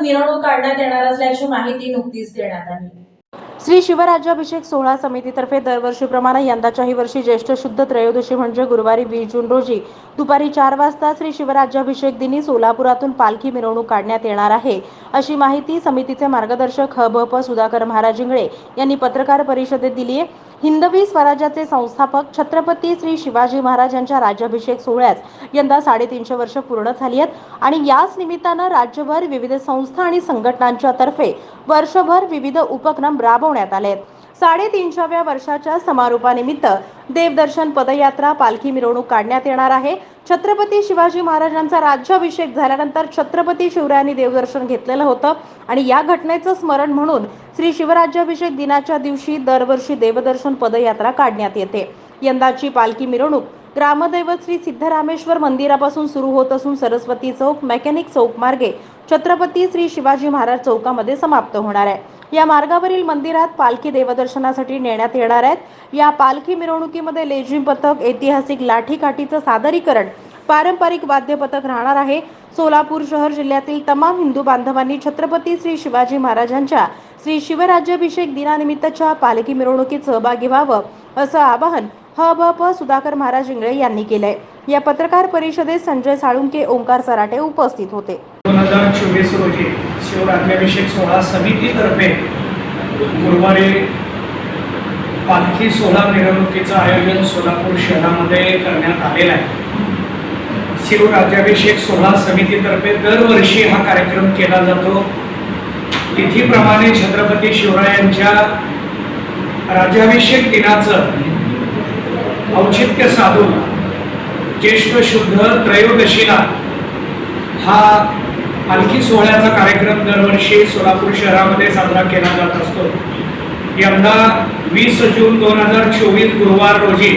मिरवणूक काढण्यात येणार असल्याची माहिती नुकतीच देण्यात आली। श्री शिवराज्याभिषेक सोहळा समितीतर्फे दरवर्षीप्रमाणे यंदाच्याही वर्षी ज्येष्ठ शुद्ध त्रयोदशी म्हणजे गुरुवारी 20 जून रोजी दुपारी 4 वाजता श्री शिवराज्याभिषेक दिनी सोलापुरातून पालखी मिरवणूक काढण्यात येणार आहे, अशी माहिती समितीचे मार्गदर्शक ह.भ.प. सुधाकर महाराज इंगळे यांनी पत्रकार परिषदेत दिली आहे। हिंदवी स्वराज्याचे संस्थापक छत्रपती श्री शिवाजी महाराज यांच्या राज्याभिषेक सोहळ्यास यंदा 350 वर्ष पूर्ण झाली आहेत आणि याच निमित्तानं राज्यभर विविध संस्था आणि संघटनांच्या तर्फे वर्षभर विविध उपक्रम राबवण्यात आले आहेत। 350व्या वर्षाच्या समारोपानिमित्त देवदर्शन पदयात्रा पालखी मिरवणूक काढण्यात येणार आहे। छत्रपती शिवाजी महाराजांचा राज्याभिषेक झाल्यानंतर छत्रपती शिवरायांनी देवदर्शन घेतलेलं होतं आणि या घटनेचं स्मरण म्हणून श्री शिवराज्याभिषेक दिनाच्या दिवशी दरवर्षी देवदर्शन पदयात्रा काढण्यात येते। यंदाची पालखी मिरवणूक ग्रामदैवत श्री सिद्धरामेश्वर मंदिरापासून सुरू होत असून सरस्वती चौक मेकॅनिक चौक मार्गे छत्रपती श्री शिवाजी महाराज चौकामध्ये समाप्त होणार आहे। या मार्गावरील मंदिरात पालखी देवदर्शनासाठी नेण्यात येणार आहेत। या पालखी मिरवणुकीमध्ये लेझिम पथक, ऐतिहासिक लाठीकाठीचं सादरीकरण, पारंपरिक वाद्य पथक राहणार आहे। सोलापूर शहर जिल्ह्यातील तमाम हिंदू बांधवांनी छत्रपती श्री शिवाजी महाराजांच्या श्री शिवराज्याभिषेक दिनानिमित्तच्या पालखी मिरवणुकीत सहभागी व्हावं असं आवाहन ह.भ.प. सुधाकर महाराज इंगळे यांनी केलंय। या पत्रकार परिषदेत संजय साळुंके, ओंकार सराटे उपस्थित होते। 2024 रोजी शिवराज्याभिषेक सोहळा समितीतर्फे गुरुवारी पालखी सोहळा मिरवणुकीचं आयोजन सोलापूर शहरामध्ये करण्यात आलेलं आहे। शिवराज्याभिषेक सोहळा समितीतर्फे दरवर्षी हा कार्यक्रम केला जातो। तिथीप्रमाणे छत्रपती शिवरायांच्या राज्याभिषेक दिनाचं औचित्य साधून ज्येष्ठ शुद्ध त्रयोदशीला हा पालखी सोहळ्याचा कार्यक्रम दरवर्षी सोलापूर शहरामध्ये साजरा केला जात असतो। यंदा 20 जून 2024 गुरुवार रोजी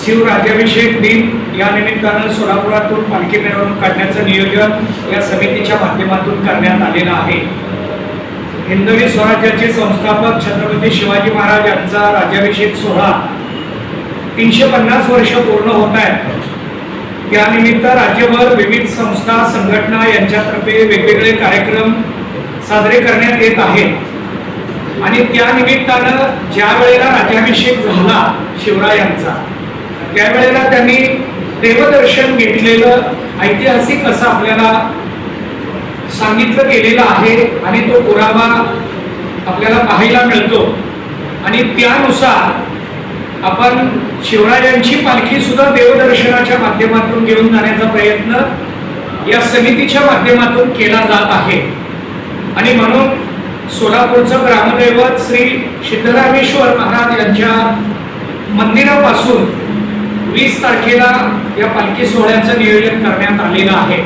शिवराज्याभिषेक दिन या निमित्तानं सोलापुरातून पालखी मिरवणूक काढण्याचं नियोजन या समितीच्या माध्यमातून करण्यात आलेलं आहे। हिंदवी स्वराज्याचे संस्थापक छत्रपती शिवाजी महाराज यांचा राज्याभिषेक सोहळा 350 वर्ष पूर्ण होत आहेत। यानिमित्त राज्यभर विविध संस्था संघटना यांच्यातर्फे वेगवेगळे कार्यक्रम साजरे करण्यात येत आहेत आणि त्या निमित्तानं ज्या वेळेला राज्याभिषेक झाला शिवरायांचा त्यावेळेला त्यांनी देवदर्शन घेतलेलं ऐतिहासिक असं आपल्याला सांगितलं गेलेलं आहे आणि तो पुरावा आपल्याला पाहायला मिळतो आणि त्यानुसार आपण शिवरायांची पालखी सुद्धा देवदर्शनाच्या माध्यमातून घेऊन जाण्याचा प्रयत्न या समितीच्या माध्यमातून केला जात आहे आणि म्हणून सोलापूरचं ग्रामदैवत श्री सिद्धरामेश्वर महाराज यांच्या मंदिरापासून 20 तारखेला या पालखी सोहळ्याचं नियोजन करण्यात आलेलं आहे।